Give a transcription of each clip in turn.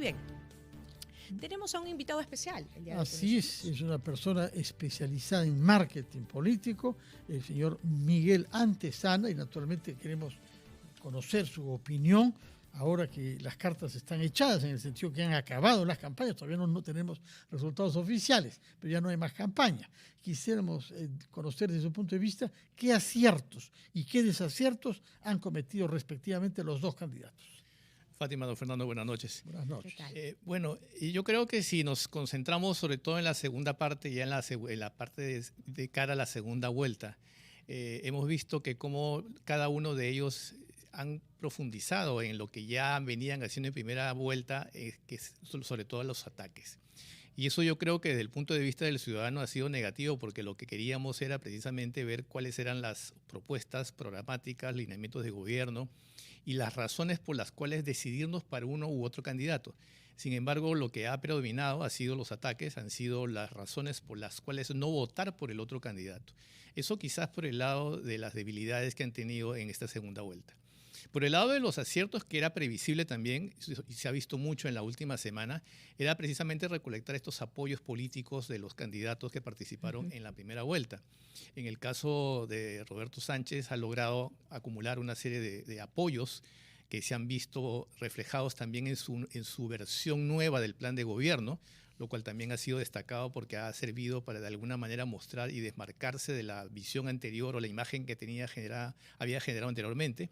bien. Tenemos a un invitado especial el día de hoy. Así es una persona especializada en marketing político, el señor Miguel Antezana, y naturalmente queremos conocer su opinión ahora que las cartas están echadas, en el sentido que han acabado las campañas. Todavía no tenemos resultados oficiales, pero ya no hay más campaña. Quisiéramos conocer desde su punto de vista qué aciertos y qué desaciertos han cometido respectivamente los dos candidatos. Fátima, don Fernando, buenas noches. Buenas noches. Bueno, y yo creo que si nos concentramos sobre todo en la segunda parte, ya en la parte de cara a la segunda vuelta, hemos visto que como cada uno de ellos han profundizado en lo que ya venían haciendo en primera vuelta, que es sobre todo los ataques. Y eso yo creo que desde el punto de vista del ciudadano ha sido negativo, porque lo que queríamos era precisamente ver cuáles eran las propuestas programáticas, lineamientos de gobierno y las razones por las cuales decidirnos para uno u otro candidato. Sin embargo, lo que ha predominado ha sido los ataques, han sido las razones por las cuales no votar por el otro candidato. Eso quizás por el lado de las debilidades que han tenido en esta segunda vuelta. Por el lado de los aciertos, que era previsible también, y se ha visto mucho en la última semana, era precisamente recolectar estos apoyos políticos de los candidatos que participaron en la primera vuelta. En el caso de Roberto Sánchez, ha logrado acumular una serie de apoyos que se han visto reflejados también en su versión nueva del plan de gobierno, lo cual también ha sido destacado porque ha servido para de alguna manera mostrar y desmarcarse de la visión anterior o la imagen que había generado anteriormente.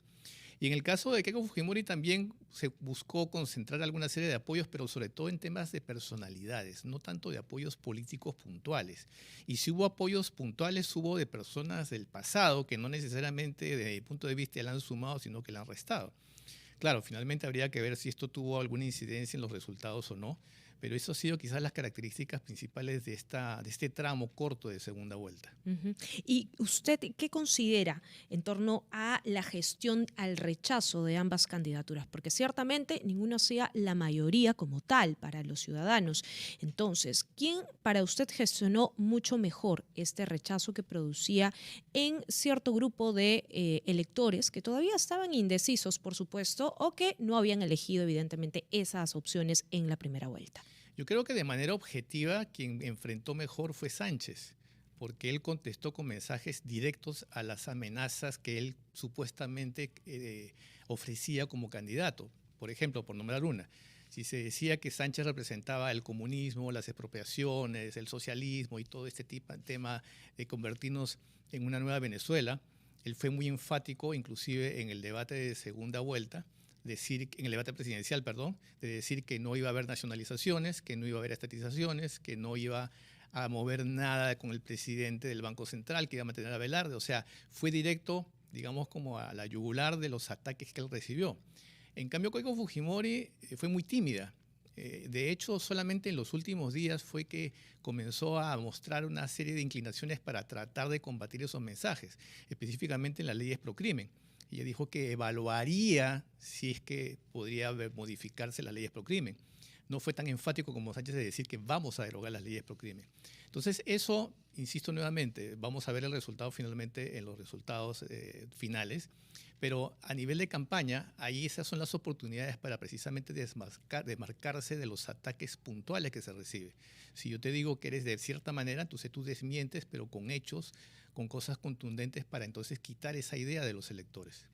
Y en el caso de Keiko Fujimori también se buscó concentrar alguna serie de apoyos, pero sobre todo en temas de personalidades, no tanto de apoyos políticos puntuales. Y si hubo apoyos puntuales, hubo de personas del pasado que no necesariamente desde mi punto de vista la han sumado, sino que la han restado. Claro, finalmente habría que ver si esto tuvo alguna incidencia en los resultados o no, pero eso ha sido quizás las características principales de este tramo corto de segunda vuelta. ¿Y usted qué considera en torno a la gestión, al rechazo de ambas candidaturas? Porque ciertamente ninguna hacía la mayoría como tal para los ciudadanos. Entonces, ¿quién para usted gestionó mucho mejor este rechazo que producía en cierto grupo de electores que todavía estaban indecisos, por supuesto, o que no habían elegido evidentemente esas opciones en la primera vuelta? Yo creo que de manera objetiva quien enfrentó mejor fue Sánchez, porque él contestó con mensajes directos a las amenazas que él supuestamente ofrecía como candidato. Por ejemplo, por nombrar una, si se decía que Sánchez representaba el comunismo, las expropiaciones, el socialismo y todo este tema de convertirnos en una nueva Venezuela, él fue muy enfático, inclusive en el debate de segunda vuelta, en el debate presidencial, de decir que no iba a haber nacionalizaciones, que no iba a haber estatizaciones, que no iba a mover nada con el presidente del Banco Central, que iba a mantener a Velarde. O sea, fue directo, digamos, como a la yugular de los ataques que él recibió. En cambio, Keiko Fujimori fue muy tímida. De hecho, solamente en los últimos días fue que comenzó a mostrar una serie de inclinaciones para tratar de combatir esos mensajes, específicamente en las leyes pro crimen. Ella dijo que evaluaría si es que podría modificarse las leyes pro crimen. No fue tan enfático como Sánchez de decir que vamos a derogar las leyes pro crimen. Entonces eso, insisto nuevamente, vamos a ver el resultado finalmente en los resultados finales, pero a nivel de campaña, ahí esas son las oportunidades para precisamente desmarcarse de los ataques puntuales que se recibe. Si yo te digo que eres de cierta manera, entonces tú desmientes, pero con hechos, con cosas contundentes para entonces quitar esa idea de los electores.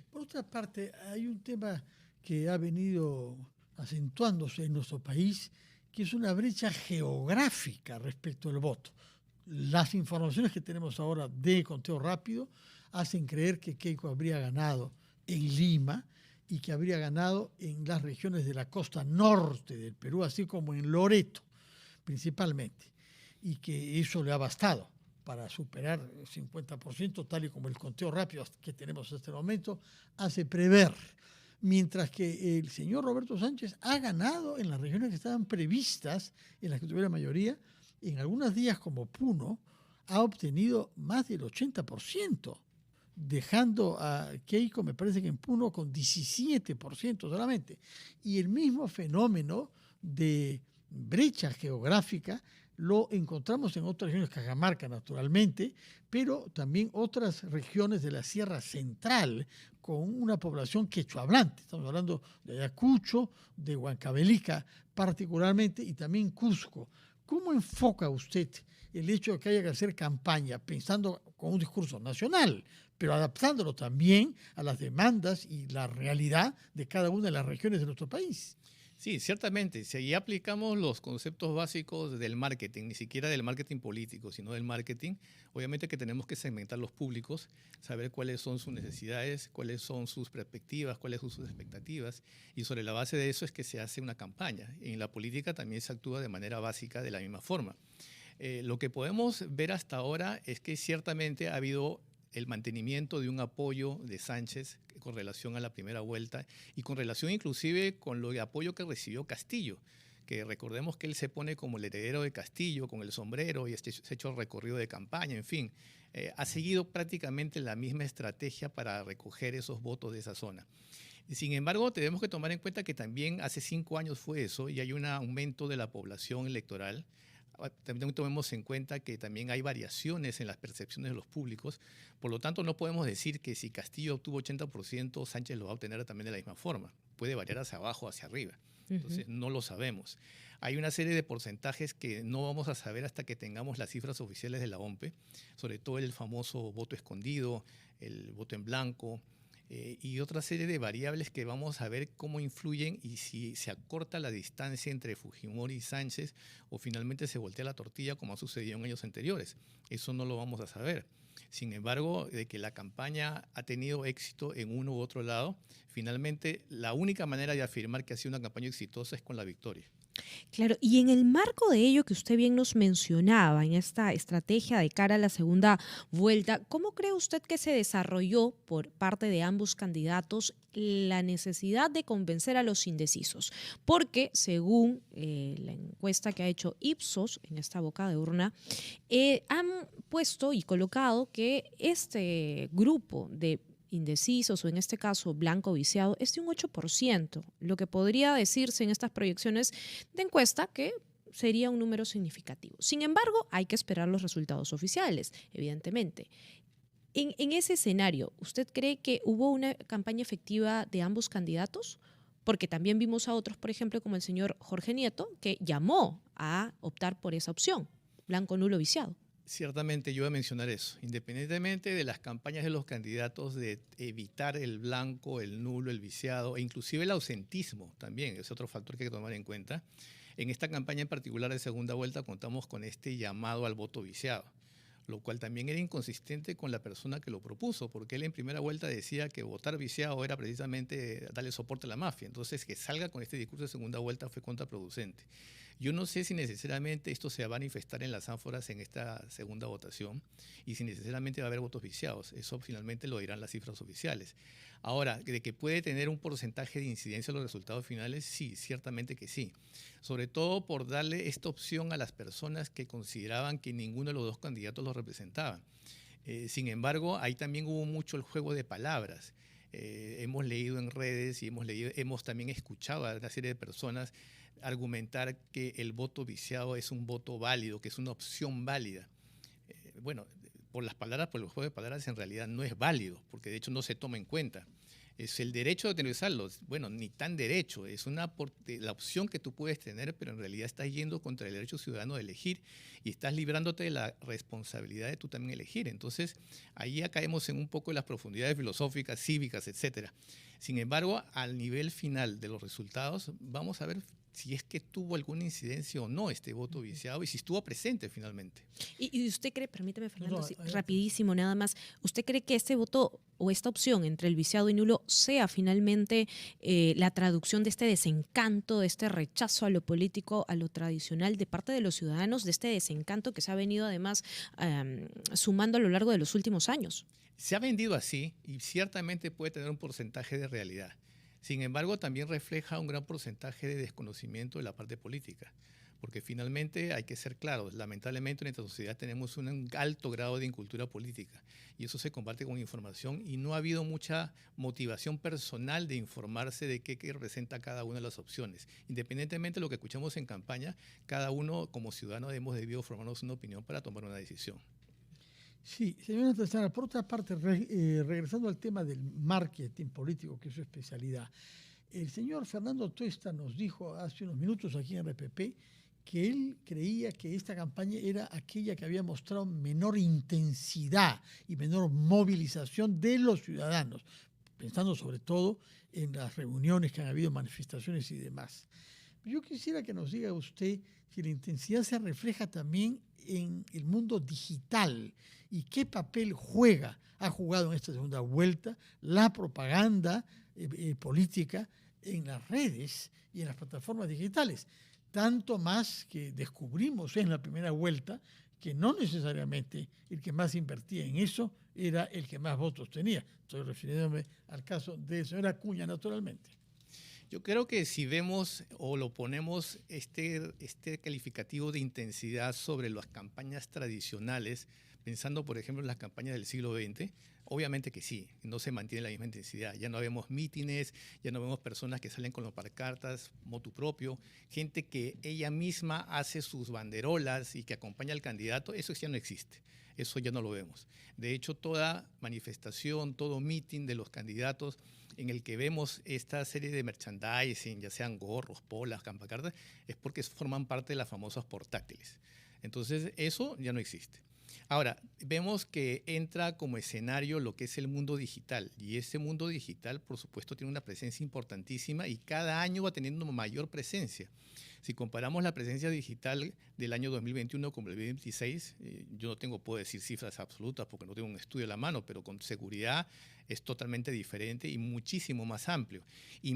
Por otra parte, hay un tema que ha venido acentuándose en nuestro país, que es una brecha geográfica respecto al voto. Las informaciones que tenemos ahora de conteo rápido hacen creer que Keiko habría ganado en Lima y que habría ganado en las regiones de la costa norte del Perú, así como en Loreto, principalmente, y que eso le ha bastado para superar el 50%, tal y como el conteo rápido que tenemos en este momento hace prever. Mientras que el señor Roberto Sánchez ha ganado en las regiones que estaban previstas, en las que tuviera mayoría, en algunos días como Puno, ha obtenido más del 80%, dejando a Keiko, me parece que en Puno, con 17% solamente. Y el mismo fenómeno de brecha geográfica lo encontramos en otras regiones, Cajamarca naturalmente, pero también otras regiones de la Sierra Central con una población quechohablante. Estamos hablando de Ayacucho, de Huancavelica particularmente y también Cusco. ¿Cómo enfoca usted el hecho de que haya que hacer campaña pensando con un discurso nacional, pero adaptándolo también a las demandas y la realidad de cada una de las regiones de nuestro país? Sí, ciertamente. Si ahí aplicamos los conceptos básicos del marketing, ni siquiera del marketing político, sino del marketing, obviamente que tenemos que segmentar los públicos, saber cuáles son sus necesidades, cuáles son sus perspectivas, cuáles son sus expectativas, y sobre la base de eso es que se hace una campaña. En la política también se actúa de manera básica de la misma forma. Lo que podemos ver hasta ahora es que ciertamente ha habido el mantenimiento de un apoyo de Sánchez con relación a la primera vuelta y con relación inclusive con el apoyo que recibió Castillo, que recordemos que él se pone como el heredero de Castillo con el sombrero y se ha hecho recorrido de campaña, en fin, ha seguido prácticamente la misma estrategia para recoger esos votos de esa zona. Sin embargo, tenemos que tomar en cuenta que también hace 5 años fue eso y hay un aumento de la población electoral. También tomemos en cuenta que también hay variaciones en las percepciones de los públicos, por lo tanto no podemos decir que si Castillo obtuvo 80%, Sánchez lo va a obtener también de la misma forma, puede variar hacia abajo, hacia arriba, entonces no lo sabemos. Hay una serie de porcentajes que no vamos a saber hasta que tengamos las cifras oficiales de la OMPE, sobre todo el famoso voto escondido, el voto en blanco, y otra serie de variables que vamos a ver cómo influyen y si se acorta la distancia entre Fujimori y Sánchez o finalmente se voltea la tortilla como ha sucedido en años anteriores. Eso no lo vamos a saber. Sin embargo, de que la campaña ha tenido éxito en uno u otro lado, finalmente la única manera de afirmar que ha sido una campaña exitosa es con la victoria. Claro, y en el marco de ello que usted bien nos mencionaba, en esta estrategia de cara a la segunda vuelta, ¿cómo cree usted que se desarrolló por parte de ambos candidatos la necesidad de convencer a los indecisos? Porque según la encuesta que ha hecho Ipsos en esta boca de urna, han puesto y colocado que este grupo de indecisos o en este caso blanco viciado es de un 8%, lo que podría decirse en estas proyecciones de encuesta que sería un número significativo. Sin embargo, hay que esperar los resultados oficiales, evidentemente. En ese escenario, ¿usted cree que hubo una campaña efectiva de ambos candidatos? Porque también vimos a otros, por ejemplo, como el señor Jorge Nieto, que llamó a optar por esa opción, blanco, nulo, viciado. Ciertamente yo voy a mencionar eso, independientemente de las campañas de los candidatos de evitar el blanco, el nulo, el viciado e inclusive el ausentismo también, es otro factor que hay que tomar en cuenta. En esta campaña en particular de segunda vuelta contamos con este llamado al voto viciado, lo cual también era inconsistente con la persona que lo propuso, porque él en primera vuelta decía que votar viciado era precisamente darle soporte a la mafia, entonces que salga con este discurso de segunda vuelta fue contraproducente. Yo no sé si necesariamente esto se va a manifestar en las ánforas en esta segunda votación y si necesariamente va a haber votos viciados. Eso finalmente lo dirán las cifras oficiales. Ahora, de que puede tener un porcentaje de incidencia en los resultados finales, sí, ciertamente que sí. Sobre todo por darle esta opción a las personas que consideraban que ninguno de los dos candidatos los representaban. Sin embargo, ahí también hubo mucho el juego de palabras. Hemos leído en redes y hemos también escuchado a una serie de personas argumentar que el voto viciado es un voto válido, que es una opción válida. Bueno, por las palabras, por el juego de palabras en realidad no es válido, porque de hecho no se toma en cuenta. Es el derecho de utilizarlo. Bueno, ni tan derecho, es la opción que tú puedes tener, pero en realidad estás yendo contra el derecho ciudadano de elegir y estás librándote de la responsabilidad de tú también elegir. Entonces, ahí ya caemos en un poco de las profundidades filosóficas, cívicas, etcétera. Sin embargo, al nivel final de los resultados, vamos a ver si es que tuvo alguna incidencia o no este voto viciado y si estuvo presente finalmente. ¿Y usted cree, permítame Fernando, rapidísimo nada más, ¿usted cree que este voto o esta opción entre el viciado y nulo sea finalmente la traducción de este desencanto, de este rechazo a lo político, a lo tradicional de parte de los ciudadanos, de este desencanto que se ha venido además sumando a lo largo de los últimos años? Se ha vendido así y ciertamente puede tener un porcentaje de realidad. Sin embargo, también refleja un gran porcentaje de desconocimiento de la parte política, porque finalmente hay que ser claros, lamentablemente en nuestra sociedad tenemos un alto grado de incultura política y eso se comparte con información y no ha habido mucha motivación personal de informarse de qué representa cada una de las opciones. Independientemente de lo que escuchamos en campaña, cada uno como ciudadano hemos debido formarnos una opinión para tomar una decisión. Sí, señora Tessana, por otra parte, regresando al tema del marketing político, que es su especialidad, el señor Fernando Tuesta nos dijo hace unos minutos aquí en RPP que él creía que esta campaña era aquella que había mostrado menor intensidad y menor movilización de los ciudadanos, pensando sobre todo en las reuniones que han habido, manifestaciones y demás. Yo quisiera que nos diga usted si la intensidad se refleja también en el mundo digital y qué papel ha jugado en esta segunda vuelta la propaganda política en las redes y en las plataformas digitales. Tanto más que descubrimos en la primera vuelta que no necesariamente el que más invertía en eso era el que más votos tenía. Estoy refiriéndome al caso de la señora Acuña, naturalmente. Yo creo que si vemos o lo ponemos este calificativo de intensidad sobre las campañas tradicionales, pensando por ejemplo en las campañas del siglo XX, obviamente que sí, no se mantiene la misma intensidad. Ya no vemos mítines, ya no vemos personas que salen con los pancartas, motu propio, gente que ella misma hace sus banderolas y que acompaña al candidato, eso ya no existe. Eso ya no lo vemos. De hecho, toda manifestación, todo meeting de los candidatos en el que vemos esta serie de merchandising, ya sean gorros, polas, pancartas, es porque forman parte de las famosas portátiles. Entonces, eso ya no existe. Ahora, vemos que entra como escenario lo que es el mundo digital y ese mundo digital, por supuesto, tiene una presencia importantísima y cada año va teniendo mayor presencia. Si comparamos la presencia digital del año 2021 con el 2026, yo no puedo decir cifras absolutas porque no tengo un estudio a la mano, pero con seguridad es totalmente diferente y muchísimo más amplio. Y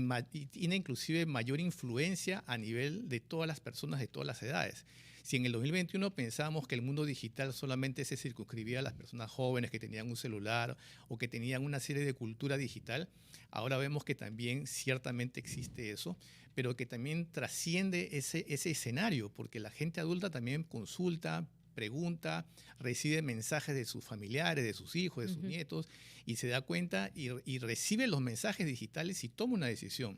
tiene inclusive mayor influencia a nivel de todas las personas de todas las edades. Si en el 2021 pensábamos que el mundo digital solamente se circunscribía a las personas jóvenes que tenían un celular o que tenían una serie de cultura digital, ahora vemos que también ciertamente existe eso, pero que también trasciende ese escenario, porque la gente adulta también consulta, pregunta, recibe mensajes de sus familiares, de sus hijos, de sus nietos, y se da cuenta y recibe los mensajes digitales y toma una decisión.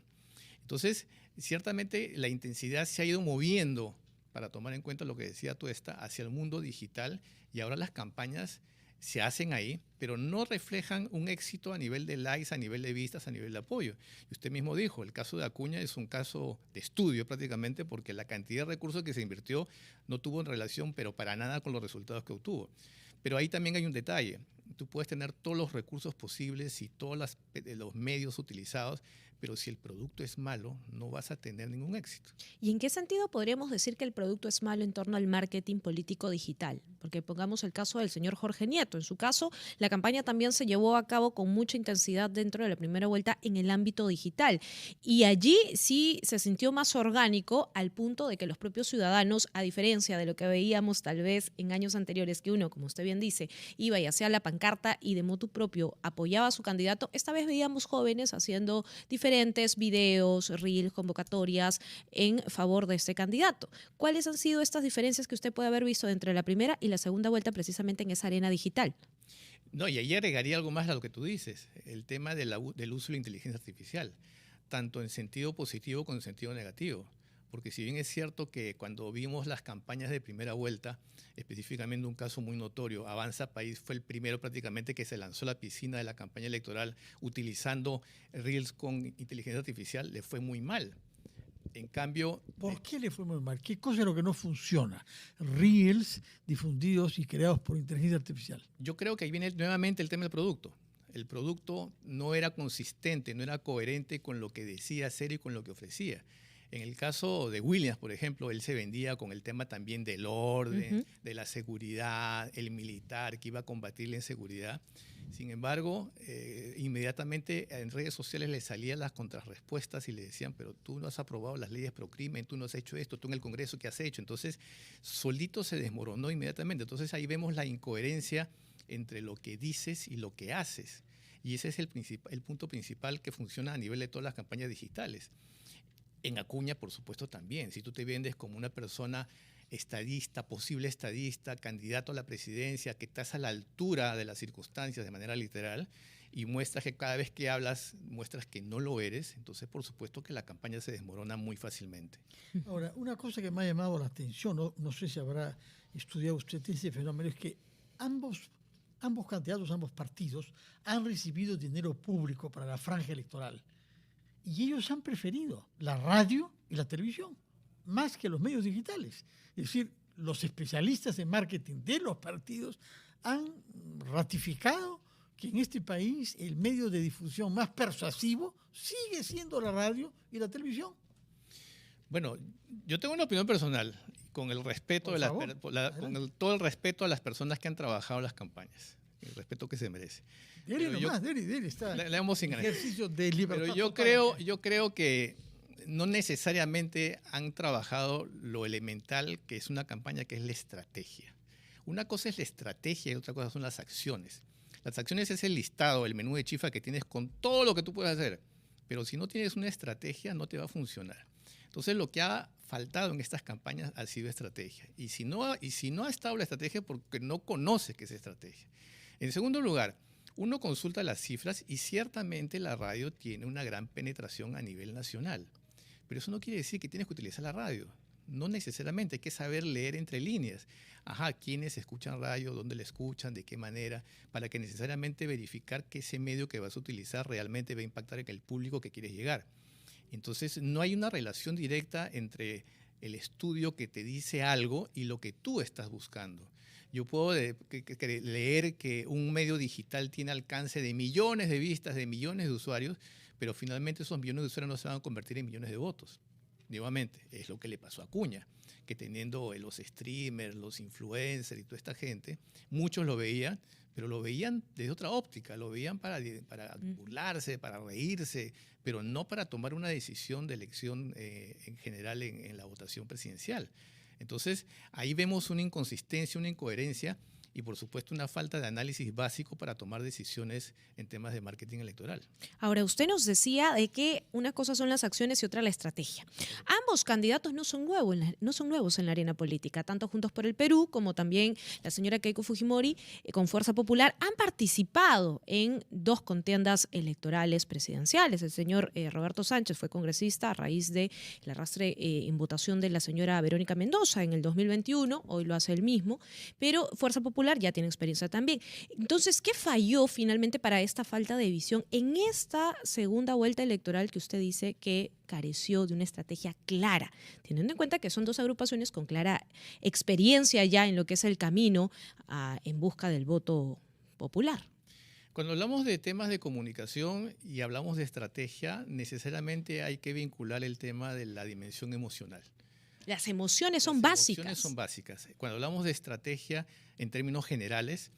Entonces, ciertamente la intensidad se ha ido moviendo para tomar en cuenta lo que decía Tuesta, hacia el mundo digital y ahora las campañas se hacen ahí, pero no reflejan un éxito a nivel de likes, a nivel de vistas, a nivel de apoyo. Y usted mismo dijo, el caso de Acuña es un caso de estudio prácticamente porque la cantidad de recursos que se invirtió no tuvo en relación, pero para nada con los resultados que obtuvo. Pero ahí también hay un detalle. Tú puedes tener todos los recursos posibles y todos los medios utilizados, pero si el producto es malo, no vas a tener ningún éxito. ¿Y en qué sentido podríamos decir que el producto es malo en torno al marketing político digital? Porque pongamos el caso del señor Jorge Nieto. En su caso, la campaña también se llevó a cabo con mucha intensidad dentro de la primera vuelta en el ámbito digital. Y allí sí se sintió más orgánico al punto de que los propios ciudadanos, a diferencia de lo que veíamos tal vez en años anteriores, que uno, como usted bien dice, iba y hacía la pancarta y de motu propio apoyaba a su candidato, esta vez veíamos jóvenes haciendo diferentes videos, reels, convocatorias en favor de este candidato. ¿Cuáles han sido estas diferencias que usted puede haber visto entre la primera y la segunda vuelta precisamente en esa arena digital? No, y ahí agregaría algo más a lo que tú dices, el tema del uso de la inteligencia artificial, tanto en sentido positivo como en sentido negativo. Porque si bien es cierto que cuando vimos las campañas de primera vuelta, específicamente un caso muy notorio, Avanza País fue el primero prácticamente que se lanzó a la piscina de la campaña electoral utilizando reels con inteligencia artificial, le fue muy mal. En cambio... ¿Por qué le fue muy mal? ¿Qué cosa es lo que no funciona? Reels difundidos y creados por inteligencia artificial. Yo creo que ahí viene nuevamente el tema del producto. El producto no era consistente, no era coherente con lo que decía hacer y con lo que ofrecía. En el caso de Williams, por ejemplo, él se vendía con el tema también del orden, de la seguridad, el militar que iba a combatir la inseguridad. Sin embargo, inmediatamente en redes sociales le salían las contrarrespuestas y le decían, pero tú no has aprobado las leyes pro crimen, tú no has hecho esto, tú en el Congreso, ¿qué has hecho? Entonces, solito se desmoronó inmediatamente. Entonces, ahí vemos la incoherencia entre lo que dices y lo que haces. Y ese es el punto principal que funciona a nivel de todas las campañas digitales. En Acuña, por supuesto, también. Si tú te vendes como una persona estadista, posible estadista, candidato a la presidencia, que estás a la altura de las circunstancias de manera literal y muestras que cada vez que hablas muestras que no lo eres, entonces por supuesto que la campaña se desmorona muy fácilmente. Ahora, una cosa que me ha llamado la atención, no sé si habrá estudiado usted ese fenómeno, es que ambos candidatos, ambos partidos han recibido dinero público para la franja electoral y ellos han preferido la radio y la televisión más que los medios digitales. Es decir, los especialistas en marketing de los partidos han ratificado que en este país el medio de difusión más persuasivo sigue siendo la radio y la televisión. Bueno, yo tengo una opinión personal, con el respeto todo el respeto a las personas que han trabajado las campañas, el respeto que se merece. Dele nomás, dele, está leamos sin ganas. Ejercicio de libertad. Pero yo creo que no necesariamente han trabajado lo elemental que es una campaña, que es la estrategia. Una cosa es la estrategia y otra cosa son las acciones. Las acciones es el listado, el menú de chifa que tienes con todo lo que tú puedes hacer. Pero si no tienes una estrategia, no te va a funcionar. Entonces, lo que ha faltado en estas campañas ha sido estrategia. Y si no ha estado la estrategia, porque no conoce qué es estrategia. En segundo lugar, uno consulta las cifras y ciertamente la radio tiene una gran penetración a nivel nacional. Pero eso no quiere decir que tienes que utilizar la radio. No necesariamente, hay que saber leer entre líneas. ¿Quiénes escuchan radio? ¿Dónde la escuchan? ¿De qué manera? Para que necesariamente verificar que ese medio que vas a utilizar realmente va a impactar en el público que quieres llegar. Entonces, no hay una relación directa entre el estudio que te dice algo y lo que tú estás buscando. Yo puedo leer que un medio digital tiene alcance de millones de vistas, de millones de usuarios, pero finalmente esos millones de usuarios no se van a convertir en millones de votos. Nuevamente, es lo que le pasó a Acuña, que teniendo los streamers, los influencers y toda esta gente, muchos lo veían, pero lo veían desde otra óptica, lo veían para burlarse, para reírse, pero no para tomar una decisión de elección en general en la votación presidencial. Entonces, ahí vemos una inconsistencia, una incoherencia y, por supuesto, una falta de análisis básico para tomar decisiones en temas de marketing electoral. Ahora, usted nos decía de que una cosa son las acciones y otra la estrategia. Ambos candidatos no son nuevos en la arena política, tanto Juntos por el Perú como también la señora Keiko Fujimori con Fuerza Popular han participado en dos contiendas electorales presidenciales. El señor Roberto Sánchez fue congresista a raíz del arrastre en votación de la señora Verónica Mendoza en el 2021, hoy lo hace él mismo, pero Fuerza Popular ya tiene experiencia también. Entonces, ¿qué falló finalmente para esta falta de visión en esta segunda vuelta electoral que usted dice que careció de una estrategia clara, teniendo en cuenta que son dos agrupaciones con clara experiencia ya en lo que es el camino en busca del voto popular? Cuando hablamos de temas de comunicación y hablamos de estrategia, necesariamente hay que vincular el tema de la dimensión emocional. Las emociones son básicas. Las emociones son básicas. Cuando hablamos de estrategia en términos generales,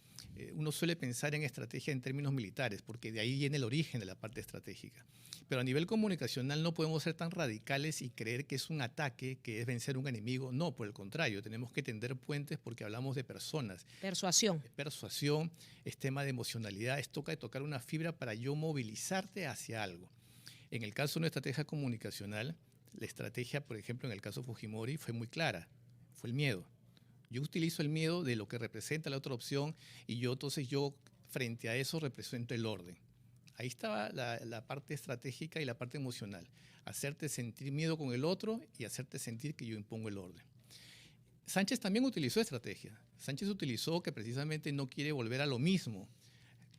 uno suele pensar en estrategia en términos militares, porque de ahí viene el origen de la parte estratégica. Pero a nivel comunicacional no podemos ser tan radicales y creer que es un ataque, que es vencer un enemigo. No, por el contrario, tenemos que tender puentes porque hablamos de personas. Persuasión. Persuasión, es tema de emocionalidad, es tocar una fibra para yo movilizarte hacia algo. En el caso de una estrategia comunicacional, la estrategia, por ejemplo, en el caso Fujimori, fue muy clara, fue el miedo. Yo utilizo el miedo de lo que representa la otra opción y entonces yo frente a eso represento el orden. Ahí estaba la parte estratégica y la parte emocional. Hacerte sentir miedo con el otro y hacerte sentir que yo impongo el orden. Sánchez también utilizó estrategia. Sánchez utilizó que precisamente no quiere volver a lo mismo,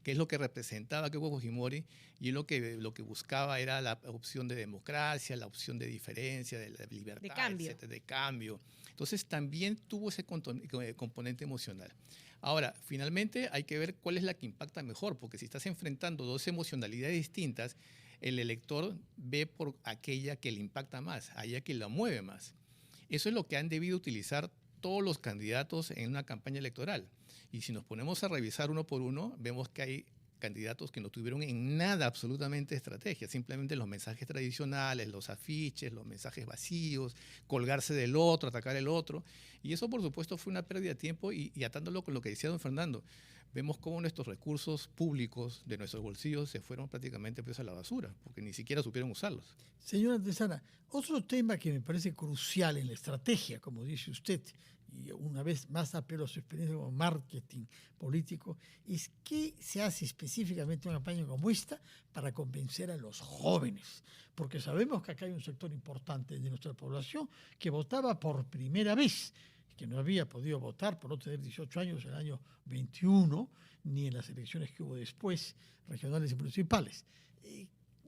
que es lo que representaba Keiko Fujimori, y lo que buscaba era la opción de democracia, la opción de diferencia, de libertad, de cambio. etcétera, de cambio. Entonces también tuvo ese componente emocional. Ahora, finalmente hay que ver cuál es la que impacta mejor, porque si estás enfrentando dos emocionalidades distintas, el elector ve por aquella que le impacta más, aquella que la mueve más. Eso es lo que han debido utilizar todos los candidatos en una campaña electoral. Y si nos ponemos a revisar uno por uno, vemos que hay candidatos que no tuvieron en nada absolutamente estrategia, simplemente los mensajes tradicionales, los afiches, los mensajes vacíos, colgarse del otro, atacar el otro. Y eso, por supuesto, fue una pérdida de tiempo y atándolo con lo que decía don Fernando, vemos cómo nuestros recursos públicos de nuestros bolsillos se fueron prácticamente pues, a la basura, porque ni siquiera supieron usarlos. Señora Antezana, otro tema que me parece crucial en la estrategia, como dice usted, y una vez más apelo a su experiencia como marketing político, es qué se hace específicamente en una campaña como esta para convencer a los jóvenes. Porque sabemos que acá hay un sector importante de nuestra población que votaba por primera vez, que no había podido votar por no tener 18 años en el año 21, ni en las elecciones que hubo después, regionales y municipales.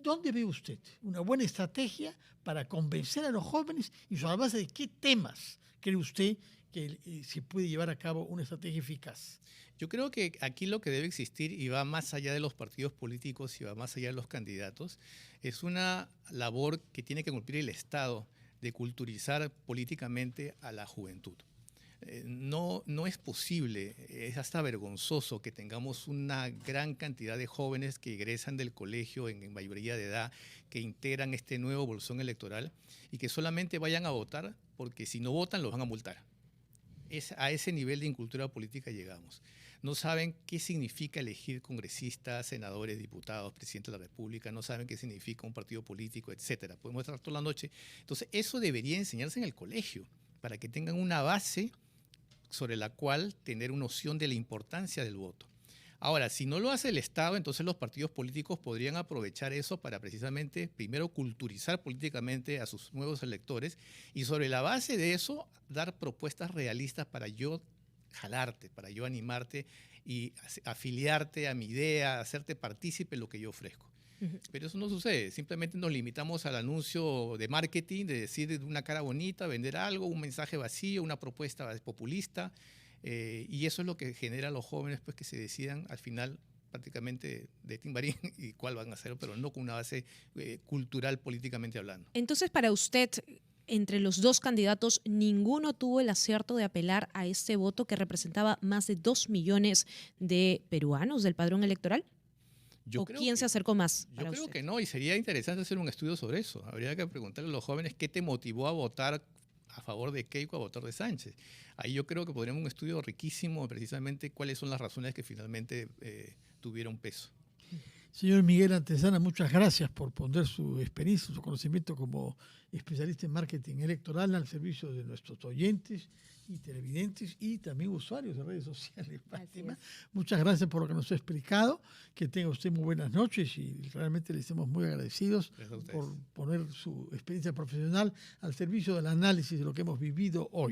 ¿Dónde ve usted una buena estrategia para convencer a los jóvenes y sobre la base de qué temas cree usted que se puede llevar a cabo una estrategia eficaz? Yo creo que aquí lo que debe existir, y va más allá de los partidos políticos y va más allá de los candidatos, es una labor que tiene que cumplir el Estado de culturizar políticamente a la juventud. No es posible, es hasta vergonzoso que tengamos una gran cantidad de jóvenes que egresan del colegio en mayoría de edad, que integran este nuevo bolsón electoral y que solamente vayan a votar porque si no votan los van a multar. A ese nivel de incultura política llegamos. No saben qué significa elegir congresistas, senadores, diputados, presidente de la República, no saben qué significa un partido político, etcétera. Podemos estar toda la noche. Entonces, eso debería enseñarse en el colegio para que tengan una base sobre la cual tener una noción de la importancia del voto. Ahora, si no lo hace el Estado, entonces los partidos políticos podrían aprovechar eso para precisamente, primero, culturizar políticamente a sus nuevos electores y sobre la base de eso, dar propuestas realistas para yo jalarte, para yo animarte y afiliarte a mi idea, hacerte partícipe en lo que yo ofrezco. Pero eso no sucede, simplemente nos limitamos al anuncio de marketing, de decir de una cara bonita, vender algo, un mensaje vacío, una propuesta populista, y eso es lo que genera a los jóvenes pues, que se decidan al final prácticamente de timbarín y cuál van a hacer, pero no con una base cultural políticamente hablando. Entonces, para usted, entre los dos candidatos, ninguno tuvo el acierto de apelar a este voto que representaba más de 2 millones de peruanos del padrón electoral. ¿O quién se acercó más? Yo creo que no, y sería interesante hacer un estudio sobre eso. Habría que preguntarle a los jóvenes qué te motivó a votar a favor de Keiko, a votar de Sánchez. Ahí yo creo que podríamos un estudio riquísimo precisamente cuáles son las razones que finalmente tuvieron peso. Señor Miguel Antezana, muchas gracias por poner su experiencia, su conocimiento como especialista en marketing electoral al servicio de nuestros oyentes y televidentes y también usuarios de redes sociales. Muchas gracias por lo que nos ha explicado. Que tenga usted muy buenas noches y realmente le estamos muy agradecidos por poner su experiencia profesional al servicio del análisis de lo que hemos vivido hoy.